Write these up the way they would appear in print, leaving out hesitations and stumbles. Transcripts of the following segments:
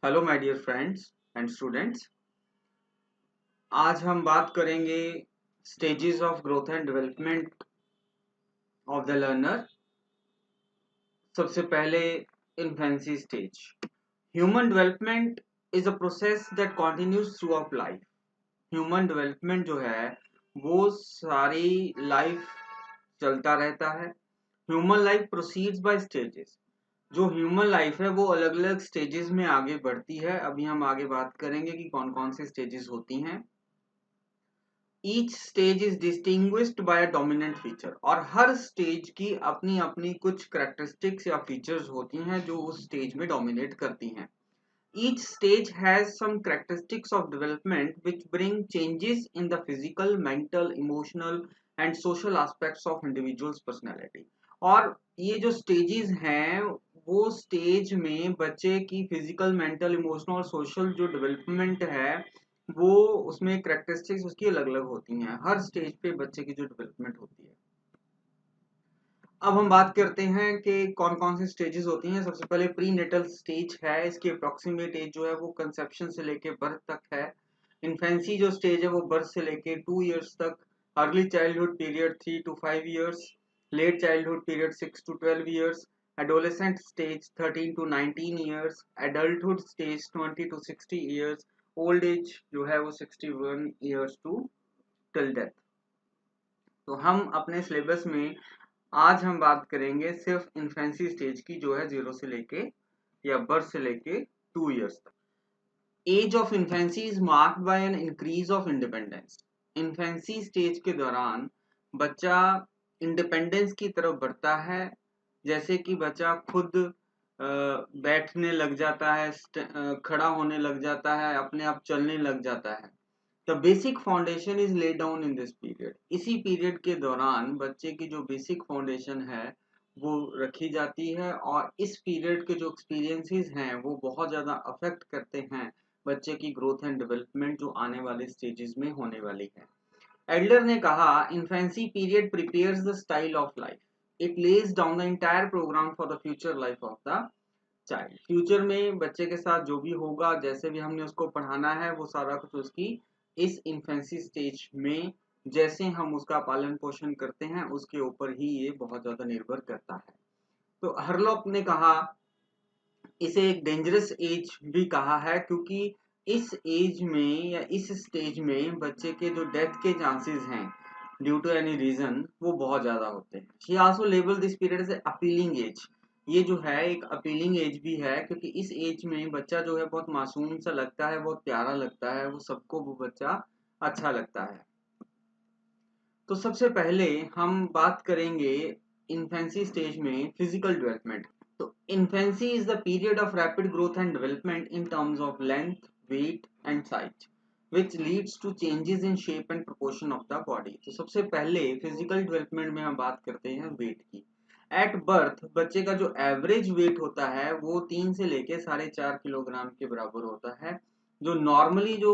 Hello my dear friends and students. आज हम बात करेंगे stages of growth and development of the learner. सबसे पहले infancy stage. Human development is a process that continues throughout life. Human development जो है वो सारी लाइफ चलता रहता है। Human life proceeds by stages. जो ह्यूमन लाइफ है वो अलग अलग स्टेजेस में आगे बढ़ती है। अभी हम आगे बात करेंगे कि कौन कौन सी स्टेजेस होती हैं। Each stage is distinguished by a dominant feature, और हर स्टेज की अपनी अपनी कुछ करेक्टरिस्टिक्स या फीचर्स होती हैं जो उस स्टेज में डोमिनेट करती हैं। Each stage has some characteristics of development which bring changes in the physical, mental, emotional and social aspects of individual's personality. और ये जो स्टेजेस हैं वो स्टेज में बच्चे की फिजिकल, मेंटल, इमोशनल और सोशल जो डेवलपमेंट है वो उसमें करेक्टरिस्टिक्स उसकी अलग अलग होती हैं। हर स्टेज पे बच्चे की जो डेवलपमेंट होती है। अब हम बात करते हैं कि कौन कौन सी स्टेजेस होती हैं। सबसे पहले प्री नेटल स्टेज है। इसकी अप्रोक्सीमेट एज जो है वो कंसेप्शन से लेके बर्थ तक है। इन्फेंसी जो स्टेज है वो बर्थ से लेके 2 इयर्स तक। Early childhood period 3 to 5 years. Late childhood period 6 to 12 years. Adolescent stage 13 to 19 years. Adulthood stage 20 to 60 years. Old age जो है वो 61 इयर्स टू टिल डेथ। तो हम अपने सिलेबस में आज हम बात करेंगे सिर्फ इन्फेंसी स्टेज की, जो है 0 से लेके या बर्थ से लेके 2 इयर्स तक। Age of infancy is marked by an increase of independence. Infancy stage के दौरान बच्चा इंडिपेंडेंस की तरफ बढ़ता है। जैसे कि बच्चा खुद बैठने लग जाता है, खड़ा होने लग जाता है, अपने आप चलने लग जाता है। The basic foundation is laid down in this period. इसी पीरियड के दौरान बच्चे की जो बेसिक फाउंडेशन है वो रखी जाती है, और इस पीरियड के जो एक्सपीरियंसेस हैं वो बहुत ज़्यादा अफेक्ट करते हैं बच्चे की ग्रोथ एंड डेवलपमेंट जो आने वाले स्टेजेस में होने वाली है। एडलर ने कहा, infancy period prepares the style of life. It lays down the entire program for the future life of the child. Future में बच्चे के साथ जो भी होगा, जैसे भी हमने उसको पढ़ाना है, वो सारा कुछ उसकी इस इन्फेंसी स्टेज में जैसे हम उसका पालन पोषण करते हैं उसके ऊपर ही ये बहुत ज्यादा निर्भर करता है। तो हरलॉक ने कहा, इसे एक डेंजरस एज भी कहा है, क्योंकि इस एज में या इस स्टेज में बच्चे के जो डेथ के चांसेस हैं ड्यू टू एनी रीजन वो बहुत ज्यादा होते हैं। She also label this period as appealing age. ये जो है एक अपीलिंग एज भी है, क्योंकि इस एज में बच्चा जो है बहुत मासूम सा लगता है, बहुत प्यारा लगता है, वो सबको वो बच्चा अच्छा लगता है। तो सबसे पहले हम बात करेंगे इन्फेंसी स्टेज में फिजिकल डेवलपमेंट। तो infancy is the period of rapid growth and development in terms of length, weight and size which leads to changes in shape and proportion of the body। तो सबसे पहले physical development में हम बात करते हैं wait की। एट बर्थ बच्चे का जो एवरेज वेट होता है वो 3 से लेके 4.5 किलोग्राम के बराबर होता है। जो नॉर्मली जो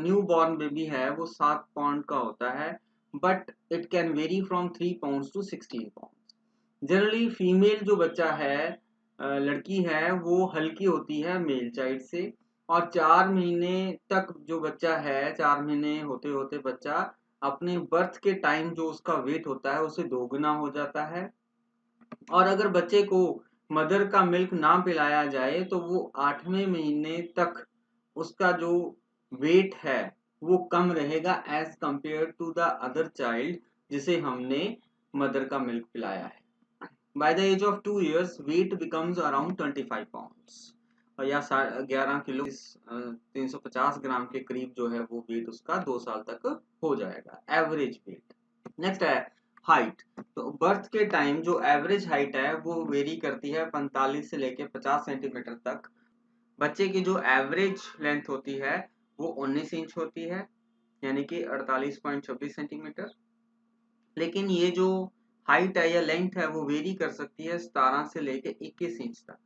न्यू बॉर्न बेबी है वो 7 पाउंड का होता है, but it can very from 3 pound to 16 pound. Generally female जो बच्चा है, लड़की है, वो हल्की होती है मेल चाइल्ड से। और 4 महीने तक जो बच्चा है, 4 महीने होते होते बच्चा अपने बर्थ के टाइम जो उसका वेट होता है उसे दोगुना हो जाता है। और अगर बच्चे को मदर का मिल्क ना पिलाया जाए तो वो 8वें महीने तक उसका जो वेट है वो कम रहेगा as compare to the other child जिसे हमने मदर का मिल्क पिलाया है। By the age of 2 years weight becomes around 25 pounds, और या 11 किलो 350 ग्राम के करीब जो है वो वेट उसका 2 साल तक हो जाएगा, एवरेज वेट। नेक्स्ट है हाइट। तो बर्थ के टाइम जो एवरेज हाइट है वो वेरी करती है 45 से लेके 50 सेंटीमीटर तक। बच्चे की जो एवरेज लेंथ होती है वो 19 इंच होती है, यानी कि 48.26 सेंटीमीटर। लेकिन ये जो हाइट है या लेंथ है वो वेरी कर सकती है 17 से लेके 21 इंच तक।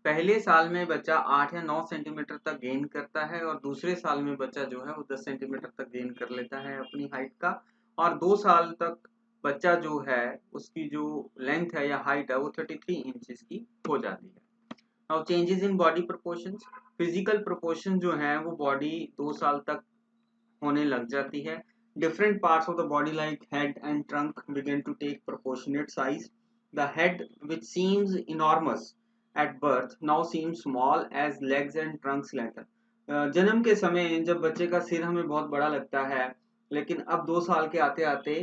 पहले साल में बच्चा 8 या 9 सेंटीमीटर तक गेन करता है, और दूसरे साल में बच्चा जो है वो 10 सेंटीमीटर तक गेन कर लेता है अपनी हाइट का। और 2 साल तक बच्चा जो है उसकी जो लेंथ है या हाइट है वो 33 इंचेस की हो जाती है। Now changes in body proportions, physical proportion जो है वो बॉडी 2 साल तक होने लग जाती है. Different parts of the body like head and trunk begin to take proportionate size. The head, which seems enormous at birth, now seems small as legs and trunks lengthen. जन्म के समय जब बच्चे का सिर हमें बहुत बड़ा लगता है, लेकिन अब 2 साल के आते आते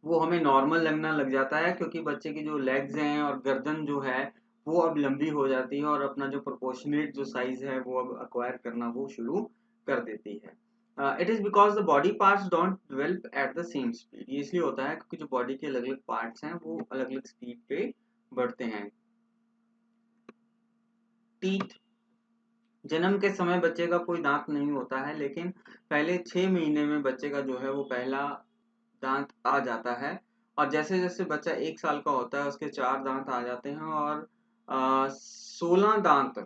वो हमें नॉर्मल लगना लग जाता है, क्योंकि बच्चे की जो लेग्स हैं और गर्दन जो है वो अब लंबी हो जाती है और अपना जो प्रोपोर्शनेट जो साइज है वो अब अक्वायर करना वो शुरू कर देती है. It is because the body parts don't develop at the same speed. ये इसलिए होता है क्योंकि जो बॉडी के अलग अलग पार्ट्स हैं वो अलग अलग स्पीड पे बढ़ते हैं. टीथ, जन्म के समय बच्चे का कोई दांत नहीं होता है, लेकिन पहले 6 महीने में बच्चे का जो है वो पहला दांत आ जाता है. और जैसे जैसे बच्चा 1 साल का होता है उसके 4 दांत आ जाते हैं और 16 दांत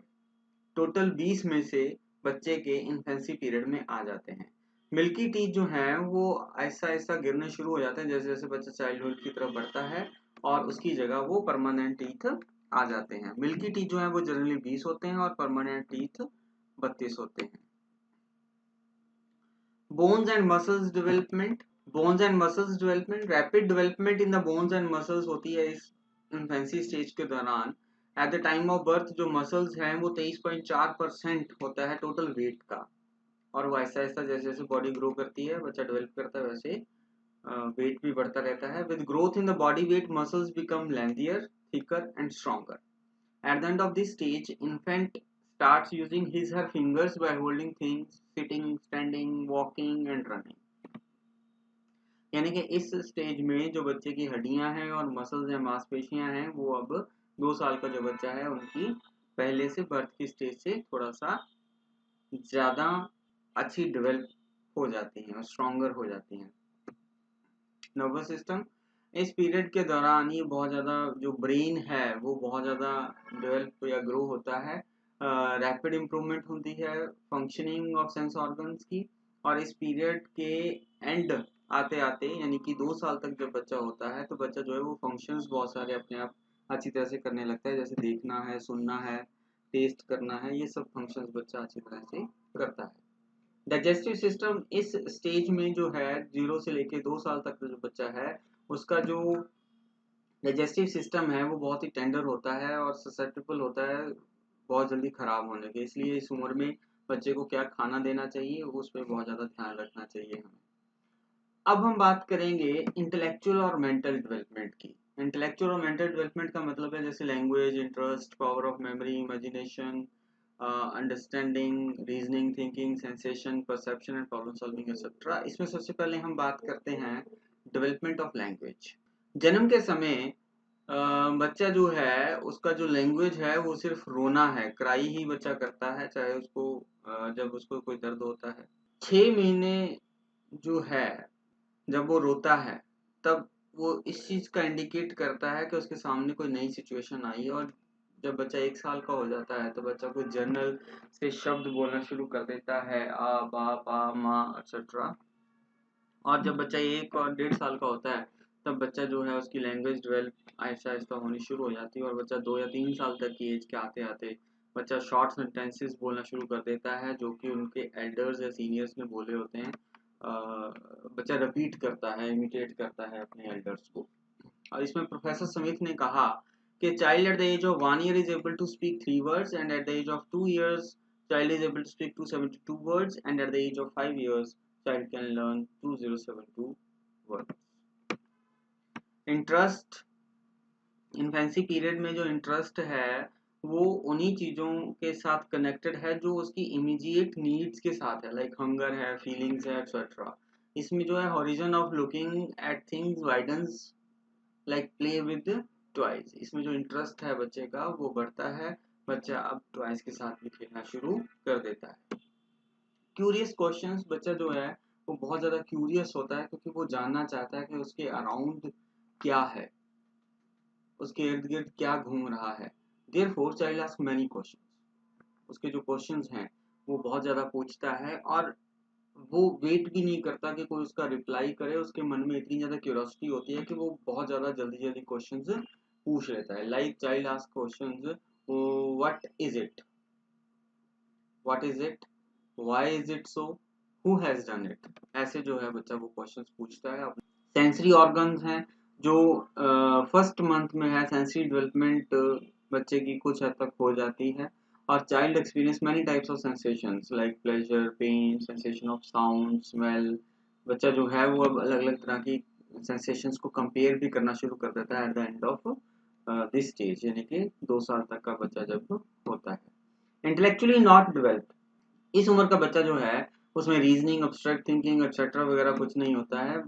टोटल 20 में से बच्चे के इन्फेंसी पीरियड में आ जाते हैं. मिल्की टीथ जो हैं वो ऐसा ऐसा गिरने शुरू हो जाते हैं जैसे जैसे बच्चा चाइल्डहुड की तरफ बढ़ता है और उसकी जगह वो परमानेंट टीथ आ जाते हैं. मिल्की टीथ जो है वो जनरली 20 होते हैं और परमानेंट टीथ 32 होते हैं. Bones and muscles development, bones and muscles development, rapid development in the bones and muscles होती है इस इन्फेंसी स्टेज के दौरान. At the time of birth जो मसल्स हैं वो 23.4% होता है टोटल वेट का. और वो ऐसा ऐसा जैसे जैसे बॉडी ग्रो करती है बच्चा डेवलप करता है वैसे वेट भी बढ़ता रहता है. With growth in the body weight muscles become lengthier, thicker and stronger. At the end of this stage, infant starts using his her fingers by holding things, sitting, standing, walking and running. यानी कि इस stage में जो बच्चे की हड्डियां हैं और मसल्स या मांसपेशियां हैं वो अब 2 साल का जो बच्चा है उनकी पहले से बर्थ की स्टेज से थोड़ा सा ज्यादा अच्छी डेवलप हो जाती हैं और स्ट्रॉन्गर हो जाती हैं. नर्वस सिस्टम, इस पीरियड के दौरान ये बहुत ज़्यादा जो ब्रेन है वो बहुत ज़्यादा डेवलप या ग्रो होता है. रैपिड इम्प्रूवमेंट होती है फंक्शनिंग ऑफ सेंस ऑर्गन्स की. और इस पीरियड के एंड आते आते यानी कि 2 साल तक जब बच्चा होता है तो बच्चा जो है वो फंक्शंस बहुत सारे अपने आप अच्छी तरह से करने लगता है. जैसे देखना है, सुनना है, टेस्ट करना है, ये सब फंक्शंस बच्चा अच्छी तरह से करता है. डाइजेस्टिव सिस्टम इस स्टेज में जो है 0 से लेके 2 साल तक का जो बच्चा है उसका जो डाइजेस्टिव सिस्टम है वो बहुत ही टेंडर होता है और ससेप्टेबल होता है बहुत जल्दी खराब होने के. इसलिए इस उम्र में बच्चे को क्या खाना देना चाहिए उस पर बहुत ज़्यादा ध्यान रखना चाहिए हमें. अब हम बात करेंगे इंटेलेक्चुअल और मेंटल डेवलपमेंट की. इंटेलेक्चुअल और मेंटल डेवलपमेंट का मतलब है जैसे language, interest, power of memory, imagination, understanding, reasoning, thinking, sensation, perception and problem solving etcetera. इसमें सबसे पहले हम बात करते हैं डेवलपमेंट ऑफ लैंग्वेज. जन्म के समय बच्चा जो है उसका जो लैंग्वेज है वो सिर्फ रोना है, क्राई ही बच्चा करता है चाहे उसको जब उसको कोई दर्द होता है. 6 महीने जो है जब वो रोता है तब वो इस चीज का इंडिकेट करता है कि उसके सामने कोई नई सिचुएशन आई. और जब बच्चा 1 साल का हो जाता है तो बच्चा कोई जर्नल से शब्द बोलना शुरू कर देता है, आ, बा, पा, माँ एक्सेट्रा. और जब बच्चा 1 और 1.5 साल का होता है तब बच्चा जो है उसकी लैंग्वेज डेवलप आहिस्ता आहिस्ता होनी शुरू हो जाती है. और बच्चा 2 या 3 साल तक की एज के आते आते बच्चा शॉर्ट सेंटेंसेस बोलना शुरू कर देता है जो कि उनके एल्डर्स या सीनियर्स ने बोले होते हैं. बच्चा रिपीट करता है, इमिटेट करता है अपने एल्डर्स को. और इसमें प्रोफेसर स्मिथ ने कहा कि child at the age of 1 year is able to speak 3 words and at the age of 2 years child is able to speak 272 words and at the age of 5 years child can learn 2072 words. Interest, infancy period में जो interest है वो उन्हीं चीज़ों के साथ connected है जो उसकी इमीडिएट नीड्स के साथ है, लाइक हंगर है, फीलिंग्स है एक्सेट्रा. इसमें जो है horizon of looking at things widens like play with toys. इसमें जो इंटरेस्ट है बच्चे का वो बढ़ता है, बच्चा अब टॉयज के साथ भी खेलना शुरू कर देता है. क्यूरियस क्वेश्चंस, बच्चा जो है वो बहुत ज़्यादा क्यूरियस होता है क्योंकि वो जानना चाहता है कि उसके अराउंड क्या है, उसके इर्द गिर्द क्या घूम रहा है. Therefore child ask many questions. उसके जो क्वेश्चंस हैं वो बहुत ज़्यादा पूछता है और वो वेट भी नहीं करता कि कोई उसका रिप्लाई करे. उसके मन में इतनी ज़्यादा क्यूरियोसिटी होती है कि वो बहुत ज़्यादा जल्दी जल्दी क्वेश्चंस पूछ लेता है. Like child ask questions what is it, why is it so, who has done it, ऐसे जो है बच्चा वो क्वेश्चंस पूछता है। सेंसरी ऑर्गन्स हैं जो फर्स्ट मंथ में है, सेंसरी डेवलपमेंट बच्चे की कुछ हद तक हो जाती है। और child experience many types of sensations like pleasure, pain, sensation of sound, smell. बच्चा जो है वो अब अलग अलग तरह की सेंसेशंस को कंपेयर भी करना शुरू कर देता है at the end of this stage, यानी कि 2 साल तक का बच्चा जब होता है। इंटेलेक्चुअली नॉट डेवलप्ड, इस उम्र का बच्चा जो है उसमें रीजनिंग, अब्स्ट्रैक्ट थिंकिंग एक्सेट्रा वगैरह कुछ नहीं होता है।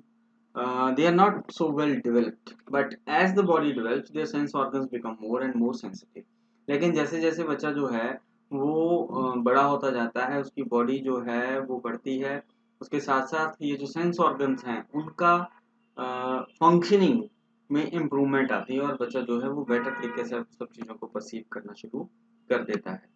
they are not so well developed, but as the body develops their sense organs become more and more sensitive। लेकिन जैसे जैसे बच्चा जो है वो बड़ा होता जाता है, उसकी बॉडी जो है वो बढ़ती है, उसके साथ साथ ये जो सेंस ऑर्गन्स हैं उनका फंक्शनिंग में इम्प्रूवमेंट आती है और बच्चा जो है वो बेटर तरीके से सब चीज़ों को परसीव करना शुरू कर देता है।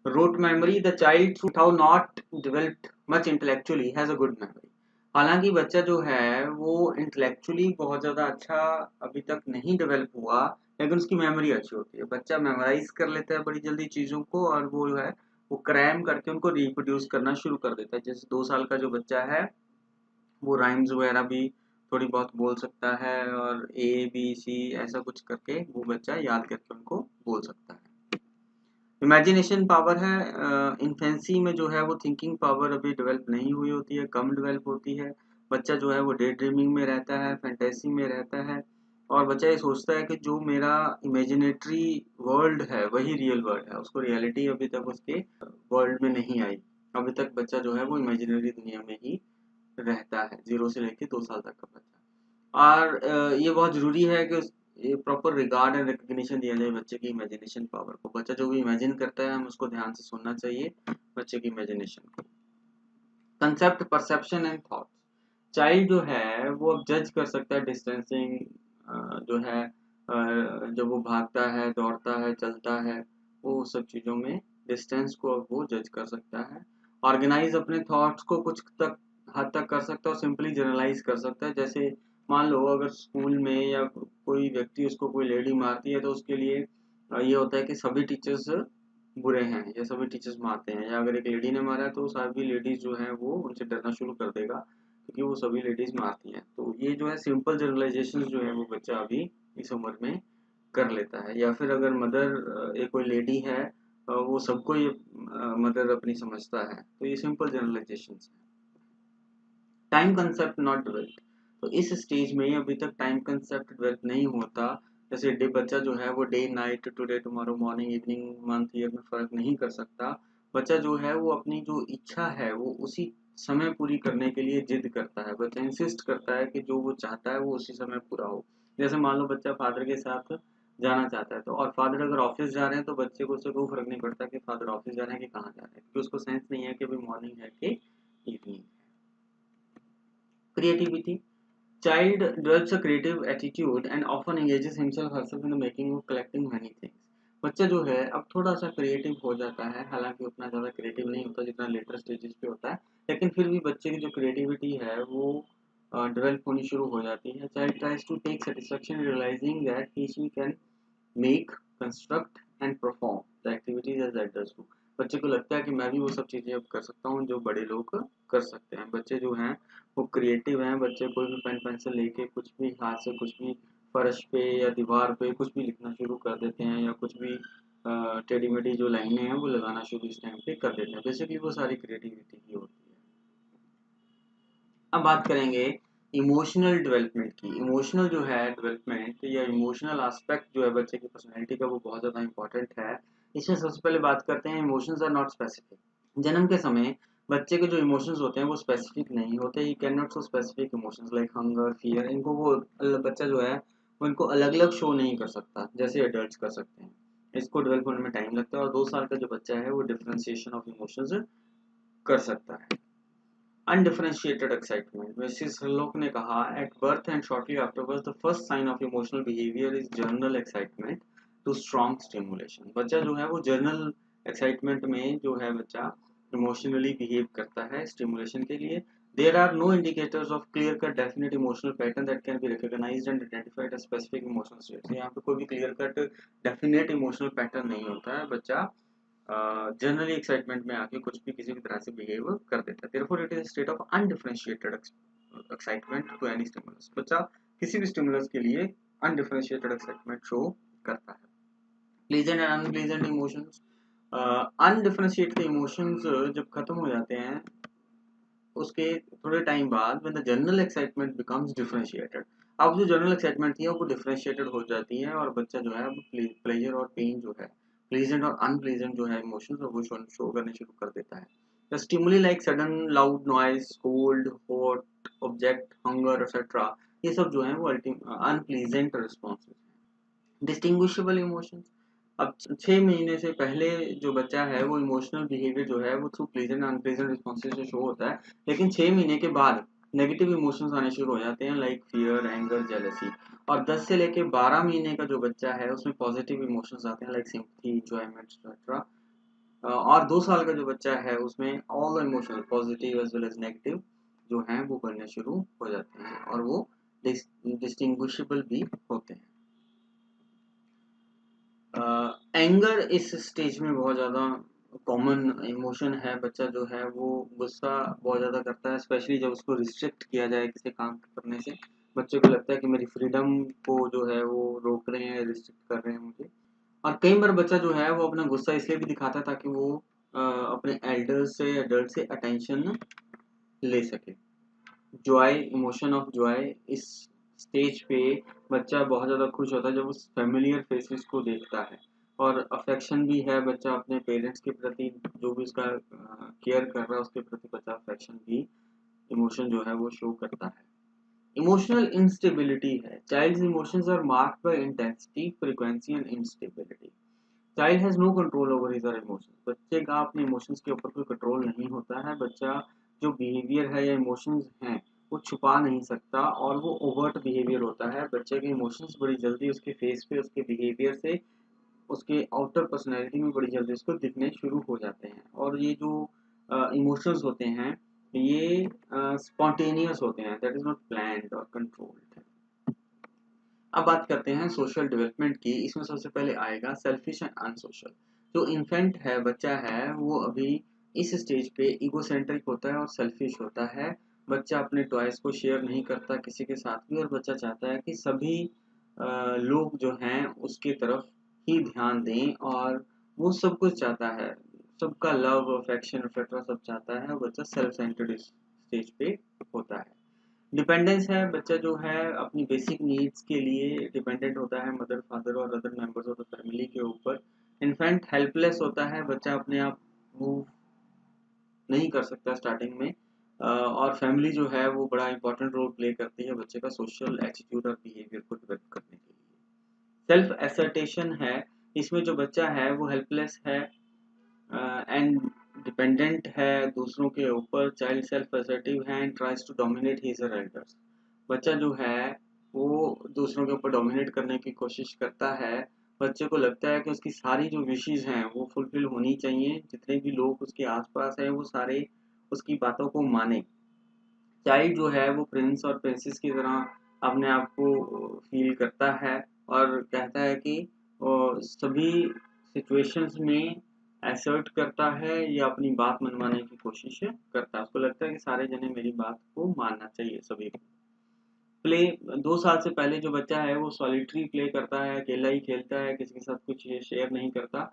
rote memory, the child who not developed much intellectually has a good memory। हालांकि बच्चा जो है वो इंटेलेक्चुअली बहुत ज़्यादा अच्छा अभी तक नहीं डेवलप हुआ, लेकिन उसकी मेमोरी अच्छी होती है। बच्चा मेमोराइज कर लेता है बड़ी जल्दी चीज़ों को और वो जो है वो क्रैम करके उनको रिप्रोड्यूस करना शुरू कर देता है। जैसे 2 साल का जो बच्चा है वो राइम्स वगैरह भी थोड़ी बहुत बोल सकता है और ABC ऐसा कुछ करके वो बच्चा याद करके उनको बोल सकता है। इमेजिनेशन पावर है, इन्फेंसी में जो है वो थिंकिंग पावर अभी डेवलप नहीं हुई होती है, कम डेवलप होती है। बच्चा जो है वो डे ड्रीमिंग में रहता है, फैंटेसी में रहता है और बच्चा ये सोचता है कि जो मेरा इमेजिनेटरी वर्ल्ड है वही रियल वर्ल्ड है, उसको रियलिटी अभी तक उसके वर्ल्ड में नहीं आई। अभी तक बच्चा जो है वो इमेजिनरी दुनिया में ही रहता है, 0 से लेके 2 साल तक का बच्चा। और ये बहुत ज़रूरी है कि ये प्रॉपर रिगार्ड एंड रिकग्निशन दिया जाए बच्चे की इमेजिनेशन पावर को। बच्चा जो भी इमेजिन करता है हम उसको ध्यान से सुनना चाहिए बच्चे की इमेजिनेशन को। Concept, perception and thoughts, child जो है वो अब जज कर सकता है डिस्टेंसिंग जो है, जब वो भागता है, दौड़ता है, चलता है, वो सब चीज़ों में डिस्टेंस को अब वो जज कर सकता है। ऑर्गेनाइज अपने थॉट्स को कुछ तक हद तक कर सकता है और सिंपली जनरलाइज कर सकता है। जैसे मान लो अगर स्कूल में या कोई व्यक्ति उसको कोई लेडी मारती है तो उसके लिए ये होता है कि सभी टीचर्स बुरे हैं या सभी टीचर्स मारते हैं, या अगर एक लेडी ने मारा है तो सभी लेडीज जो हैं वो उनसे डरना शुरू कर देगा क्योंकि वो सभी लेडीज मारती हैं। तो ये जो है सिंपल जनरलाइजेशन जो है वो बच्चा अभी इस उम्र में कर लेता है। या फिर अगर मदर एक कोई लेडी है वो सबको ये मदर अपनी समझता है, तो ये सिंपल जनरलाइजेशन है। टाइम कंसेप्ट नॉट डेवलप्ड, तो इस स्टेज में अभी तक टाइम कंसेप्ट डेवलप नहीं होता। जैसे डे बच्चा जो है वो day night, today tomorrow, morning evening month year में फर्क नहीं कर सकता। बच्चा जो है वो अपनी जो इच्छा है वो उसी समय पूरी करने के लिए जिद करता है। बच्चा इंसिस्ट करता है कि जो वो चाहता है वो उसी समय पूरा हो। जैसे मान लो बच्चा फादर के साथ जाना चाहता है तो, और फादर अगर ऑफिस जा रहे हैं तो बच्चे को उससे कोई फर्क नहीं पड़ता कि फादर ऑफिस जा रहे हैं कि कहाँ जा रहे हैं, क्योंकि उसको सेंस नहीं है कि अभी मॉर्निंग है कि evening. Creativity, child develops a creative attitude and often engages himself herself in the making of collecting many things। बच्चा जो है अब थोड़ा सा क्रिएटिव हो जाता है, हालांकि उतना ज़्यादा क्रिएटिव नहीं होता जितना लेटर स्टेजेस पे होता है, लेकिन फिर भी बच्चे की जो क्रिएटिविटी है वो डेवलप होनी शुरू हो जाती है। Child tries to take satisfaction realising that he she can make, construct and perform the activities as adults do. बच्चे को लगता है कि मैं भी वो सब चीज़ें अब कर सकता हूँ जो बड़े लोग कर सकते हैं। बच्चे जो हैं वो क्रिएटिव हैं, बच्चे कोई भी पेन पेंसिल लेके कुछ भी हाथ से कुछ भी फर्श पे या दीवार पे कुछ भी लिखना शुरू कर देते हैं या कुछ भी टेढ़ी मेढ़ी जो लाइनें हैं वो लगाना शुरू इस टाइम पे कर देते हैं। बेसिकली वो सारी क्रिएटिविटी की होती है। अब बात करेंगे इमोशनल डेवलपमेंट की। इमोशनल जो है डेवलपमेंट या इमोशनल एस्पेक्ट जो है बच्चे की पर्सनैलिटी का वो बहुत ज़्यादा इंपॉर्टेंट है। इसमें सबसे पहले बात करते हैं इमोशंस आर नॉट स्पेसिफिक। जन्म के समय बच्चे के जो इमोशंस होते हैं वो स्पेसिफिक नहीं होते। He can not show specific emotions like hunger, fear. इनको वो बच्चा जो है वो इनको अलग अलग शो नहीं कर सकता जैसे एडल्ट्स कर सकते हैं। इसको डेवलप होने में टाइम लगता है और 2 साल का जो बच्चा है वो डिफरेंशिएशन ऑफ इमोशंस कर सकता है। अनडिफरेंशिएटेड एक्साइटमेंट, मिसेस हरलॉक ने कहा, at birth and shortly afterwards the first sign of emotional behaviour is general excitement to strong stimulation. बच्चा जो है वो जर्नल एक्साइटमेंट में जो है बच्चा इमोशनली बिहेव करता है स्टिमुलेशन के लिए। There are no indicators of clear-cut definite emotional pattern that can be recognized and identified as specific emotional states. यहाँ पे कोई भी clear cut definite emotional pattern नहीं होता है. बच्चा जनरली एक्साइटमेंट में आके कुछ भी किसी भी तरह से बिहेव कर देता है. Therefore it is a state of undifferentiated excitement to any stimulus. बच्चा किसी भी स्टिमुलस के लिए undifferentiated excitement शो करता है. Pleasant and unpleasant emotions. Undifferentiated emotions जब खत्म हो जाते हैं उसके थोड़े टाइम बाद when the general excitement becomes differentiated, अब जो जनरल एक्साइटमेंट थी वो डिफरेंशिएटेड हो जाती है और बच्चा जो है अब प्लेजर और पेन जो है, प्लेजेंट और अनप्लेजेंट जो है इमोशंस वो शो करने शुरू कर देता है. The stimuli like sudden loud noise, cold, hot object, hunger etcetera, ये सब जो है वो अनप्लीजेंट रिस्पॉन्सेज. Distinguishable emotions. अब 6 महीने से पहले जो बच्चा है वो इमोशनल बिहेवियर जो है वो थ्रू प्लेजेंट अनप्लेजेंट रिस्पॉन्सेज से शो होता है, लेकिन 6 महीने के बाद नेगेटिव इमोशंस आने शुरू हो जाते हैं लाइक फियर, एंगर, जेलसी. और 10 से लेके 12 महीने का जो बच्चा है उसमें पॉजिटिव इमोशंस आते हैं लाइक सिंपैथी, एंजॉयमेंट एक्सेट्रा. और 2 साल का जो बच्चा है उसमें all emotions positive as well as negative जो हैं वो बनने शुरू हो जाते हैं और वो डिस्टिंग्विशेबल भी होते हैं. एंगर इस स्टेज में बहुत ज़्यादा कॉमन इमोशन है. बच्चा जो है वो गुस्सा बहुत ज़्यादा करता है, स्पेशली जब उसको रिस्ट्रिक्ट किया जाए किसी काम करने से. बच्चे को लगता है कि मेरी फ्रीडम को जो है वो रोक रहे हैं, रिस्ट्रिक्ट कर रहे हैं मुझे. और कई बार बच्चा जो है वो अपना गुस्सा इसलिए भी दिखाता है ताकि वो अपने एल्डर्स से, एडल्ट से अटेंशन ले सके. जॉय, इमोशन ऑफ जॉय, इस स्टेज पे बच्चा बहुत ज़्यादा खुश होता है जब उस फेमिलियर फेसेस को देखता है. और अफेक्शन भी है बच्चा अपने पेरेंट्स के प्रति, जो भी उसका केयर कर रहा है उसके प्रति बच्चा अफेक्शन भी इमोशन जो है वो शो करता है. इमोशनल इंस्टेबिलिटी है. Child's emotions are marked by intensity, frequency and instability. Child has no control over his or emotions. बच्चे का अपने इमोशंस के ऊपर कोई कंट्रोल नहीं होता है. बच्चा जो बिहेवियर है या इमोशंस हैं वो छुपा नहीं सकता और वो ओवर्ट बिहेवियर होता है. बच्चे के इमोशंस बड़ी जल्दी उसके फेस पे, उसके बिहेवियर से, उसके आउटर पर्सनैलिटी में बड़ी जल्दी उसको दिखने शुरू हो जाते हैं. और ये जो इमोशंस होते हैं ये स्पॉन्टेनियस होते हैं, दैट इज नॉट प्लान्ड और कंट्रोल्ड. अब बात करते हैं सोशल डेवलपमेंट की. इसमें सबसे पहले आएगा सेल्फिश एंड अनसोशल. जो इन्फेंट है, बच्चा है, वो अभी इस स्टेज पे ईगोसेंट्रिक होता है और सेल्फिश होता है. बच्चा अपने टॉयज को शेयर नहीं करता किसी के साथ भी और बच्चा चाहता है कि सभी लोग जो हैं उसकी तरफ ही ध्यान दें और वो सब कुछ चाहता है, सबका लव, अफेक्शन एक्सेट्रा सब चाहता है. और बच्चा सेल्फ सेंटर्ड स्टेज पे होता है. डिपेंडेंस है. बच्चा जो है अपनी बेसिक नीड्स के लिए डिपेंडेंट होता है मदर, फादर और other members of the family के ऊपर. इन्फेंट हेल्पलेस होता है. बच्चा अपने आप मूव नहीं कर सकता स्टार्टिंग में. और फैमिली जो है वो बड़ा इंपॉर्टेंट रोल प्ले करती है बच्चे का सोशल एटीट्यूड और बिहेवियर को डेवलप करने के लिए. सेल्फ एसर्टेशन है. इसमें जो बच्चा है वो हेल्पलेस है एंड डिपेंडेंट है दूसरों के ऊपर. चाइल्ड सेल्फ असर्टिव है and tries to dominate his or elders. बच्चा जो है वो दूसरों के ऊपर डोमिनेट करने की कोशिश करता है. बच्चे को लगता है कि उसकी सारी जो विशेज हैं वो फुलफिल होनी चाहिए, जितने भी लोग उसके आसपास हैं वो सारे उसकी बातों को माने. चाइल्ड जो है वो प्रिंस और प्रिंसेस की तरह अपने आप को फील करता है और कहता है कि सभी सिचुएशंस में असर्ट करता है या अपनी बात मनवाने की कोशिश करता है. उसको लगता है कि सारे जने मेरी बात को मानना चाहिए सभी को. प्ले. 2 साल से पहले जो बच्चा है वो सॉलिटरी प्ले करता है, अकेला ही खेलता है, किसी के साथ कुछ शेयर नहीं करता.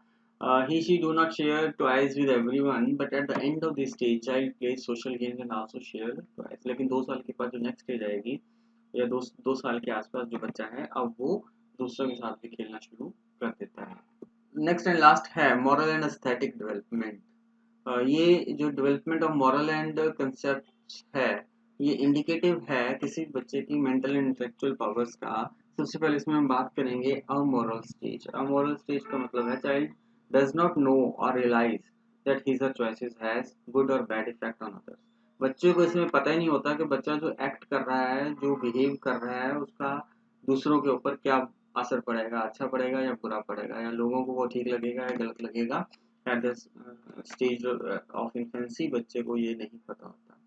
He she do not share toys with everyone, but at the end of this stage, child plays social games and also share toys. लेकिन 2 साल के बाद जो नेक्स्ट स्टेज आएगी या दो साल के आसपास जो बच्चा है अब वो दूसरों के साथ भी खेलना शुरू कर देता है. नेक्स्ट एंड लास्ट है मॉरल एंड एस्थेटिक डेवलपमेंट. ये जो development of moral and concept है ये इंडिकेटिव है किसी बच्चे की मेंटल एंड इंटेलेक्चुअल पावर्स का. सबसे पहले इसमें हम बात करेंगे अमोरल स्टेज. अमोरल स्टेज का मतलब है चाइल्ड डज नॉट नो और रियलाइज दैट हिज और चॉइसेस हैज गुड और बैड इफेक्ट ऑन अदर्स. बच्चे को इसमें पता ही नहीं होता कि बच्चा जो एक्ट कर रहा है, जो बिहेव कर रहा है, उसका दूसरों के ऊपर क्या असर पड़ेगा, अच्छा पड़ेगा या बुरा पड़ेगा, या लोगों को वो ठीक लगेगा या गलत लगेगा. At the stage of infancy बच्चे को ये नहीं पता होता.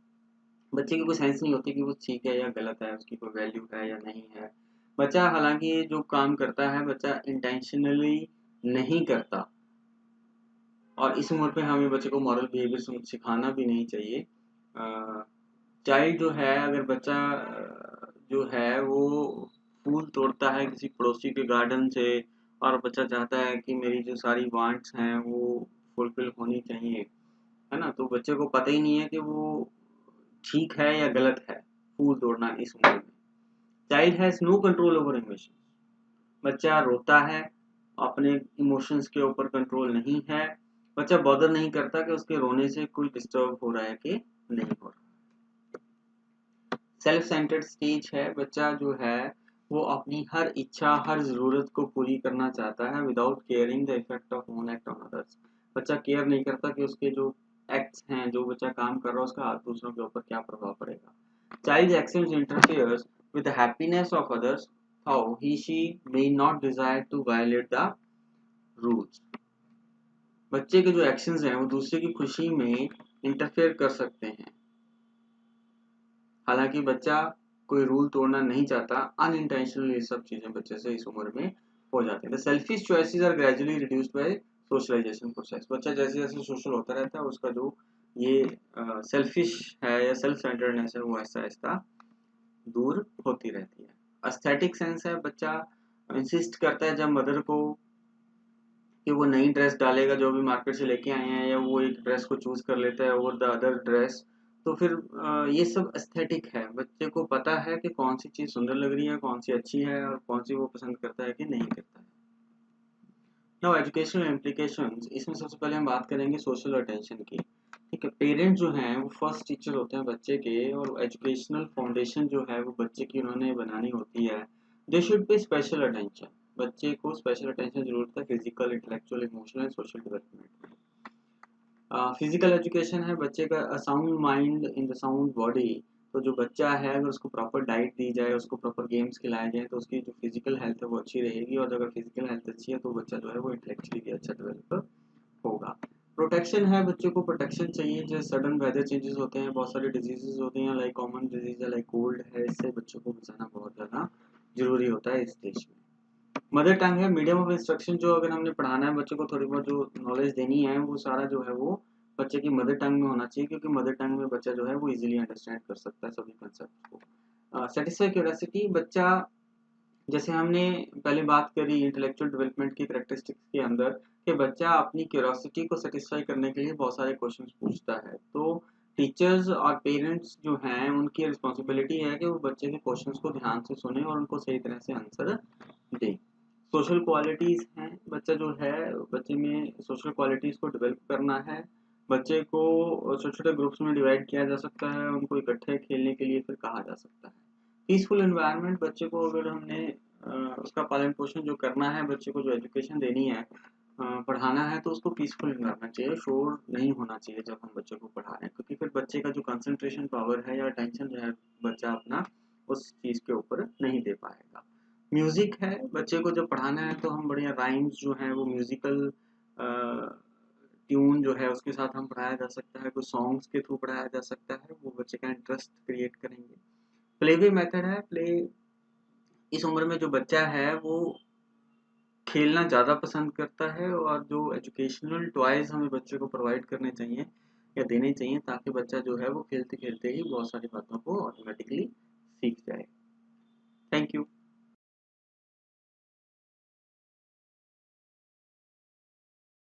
बच्चे की कोई सेंस नहीं होती कि वो ठीक है या गलत है, उसकी कोई वैल्यू है या नहीं है। बच्चा हालांकि ये जो काम करता है बच्चा इंटेंशनली नहीं करता, और इस उम्र पे हमें बच्चे को मॉरल बिहेवियर सिखाना भी नहीं चाहिए। चाइल्ड जो है, अगर बच्चा जो है वो फूल तोड़ता है किसी पड़ोसी के गार्डन से, और बच्चा चाहता है कि मेरी जो सारी वांट्स हैं वो फुलफिल होनी चाहिए, है ना, तो बच्चे को पता ही नहीं है कि वो ठीक है या गलत है फूल तोड़ना इस उम्र में। Child has no control over emotions. बच्चा रोता है, अपने इमोशंस के ऊपर कंट्रोल नहीं है। बच्चा बॉदर नहीं करता कि उसके रोने से कोई डिस्टर्ब हो रहा है कि नहीं हो रहा। सेल्फ सेंटर्ड स्टेज है, बच्चा जो है वो अपनी हर इच्छा हर ज़रूरत को पूरी करना चाहता है without caring the effect of own act on others. बच्चा केयर नहीं करता कि उसके जो एक्ट्स हैं, जो बच्चा काम कर रहा है उसका दूसरों के ऊपर क्या प्रभाव पड़ेगा। Child actions interferes with the happiness of others, how he she may not desire to violate the rules। बच्चे के जो एक्शंस हैं वो दूसरे की खुशी में इंटरफेयर कर सकते हैं, हालांकि बच्चा कोई रूल तोड़ना नहीं चाहता। अनइंटेंशनली ये सब चीजें बच्चे से इस उम्र में हो जाती हैं। The selfish choices are gradually reduced by socialisation process. बच्चा जैसे जैसे सोशल होता रहता है उसका जो ये सेल्फिश है या सेल्फ सेंटर्डनेस है वो ऐसा ऐसा दूर होती रहती है। एस्थेटिक सेंस है, बच्चा इंसिस्ट करता है जब मदर को कि वो नई ड्रेस डालेगा जो भी मार्केट से लेके आए हैं, या वो एक ड्रेस को चूज कर लेता है ओवर द अदर ड्रेस। तो फिर ये सब एस्थेटिक है, बच्चे को पता है कि कौन सी चीज़ सुंदर लग रही है, कौन सी अच्छी है, और कौन सी वो पसंद करता है कि नहीं करता है। नाउ एजुकेशनल इम्प्लीकेशंस, इसमें सबसे पहले हम बात करेंगे सोशल अटेंशन की। ठीक है, पेरेंट्स जो हैं वो फर्स्ट टीचर होते हैं बच्चे के, और एजुकेशनल फाउंडेशन जो है वो बच्चे की उन्होंने बनानी होती है। They should be special attention. बच्चे को स्पेशल अटेंशन जरूरत है physical, intellectual, emotional and social development में। फिजिकल एजुकेशन है बच्चे का, sound mind in the sound body. तो जो बच्चा है अगर उसको प्रॉपर डाइट दी जाए, उसको प्रॉपर गेम्स खिलाए जाए, तो उसकी जो फिजिकल हेल्थ है वो अच्छी रहेगी, और अगर फिजिकल हेल्थ अच्छी है तो बच्चा जो है वो इंटेलेक्चुअली भी अच्छा डेवलप होगा। प्रोटेक्शन है, बच्चों को प्रोटेक्शन चाहिए, जैसे सडन वेदर चेंजेस होते हैं, बहुत सारे डिजीजेस होते हैं, लाइक कॉमन डिजीज है लाइक कोल्ड है, इससे बच्चों को बचाना बहुत ज़्यादा जरूरी होता है इस देश में। मदर टंग है मीडियम ऑफ इंस्ट्रक्शन, जो अगर हमने पढ़ाना है बच्चे को, थोड़ी बहुत जो नॉलेज देनी है वो सारा जो है वो बच्चे की मदर टंग में होना चाहिए, क्योंकि मदर टंग में बच्चा जो है वो इजीली अंडरस्टैंड कर सकता है सभी कंसेप्ट को। सेटिस्फाई क्यूरियोसिटी, बच्चा जैसे हमने पहले बात करी इंटेलेक्चुअल डेवलपमेंट की करेक्टरिस्टिक्स के अंदर, कि बच्चा अपनी क्यूरियोसिटी को सेटिस्फाई करने के लिए बहुत सारे क्वेश्चंस पूछता है। तो टीचर्स और पेरेंट्स जो हैं उनकी रिस्पॉन्सिबिलिटी है कि वो बच्चे के क्वेश्चंस को ध्यान से सुने और उनको सही तरह से आंसर दें। सोशल क्वालिटीज़ हैं, बच्चा जो है बच्चे में सोशल क्वालिटीज़ को डेवलप करना है। बच्चे को छोटे छोटे ग्रुप्स में डिवाइड किया जा सकता है, उनको इकट्ठे खेलने के लिए फिर कहा जा सकता है। पीसफुल एनवायरनमेंट, बच्चे को अगर हमने उसका पालन पोषण जो करना है, बच्चे को जो एजुकेशन देनी है, पढ़ाना है, तो उसको पीसफुल एनवायरनमेंट चाहिए, शोर नहीं होना चाहिए जब हम बच्चे को पढ़ा रहे हैं, क्योंकि फिर बच्चे का जो कंसंट्रेशन पावर है या अटेंशन जो है बच्चा अपना उस चीज़ के ऊपर नहीं दे पाएगा। म्यूजिक है, बच्चे को जब पढ़ाना है तो हम बढ़िया राइम्स जो है वो म्यूजिकल ट्यून जो है उसके साथ हम पढ़ाया जा सकता है, कुछ सॉन्ग्स के थ्रू पढ़ाया जा सकता है, वो बच्चे का इंटरेस्ट क्रिएट करेंगे। प्ले वे मेथड है, प्ले इस उम्र में जो बच्चा है वो खेलना ज़्यादा पसंद करता है, और जो एजुकेशनल टॉयज हमें बच्चे को प्रोवाइड करने चाहिए या देने चाहिए, ताकि बच्चा जो है वो खेलते खेलते ही बहुत सारी बातों को ऑटोमेटिकली सीख जाए। Thank you.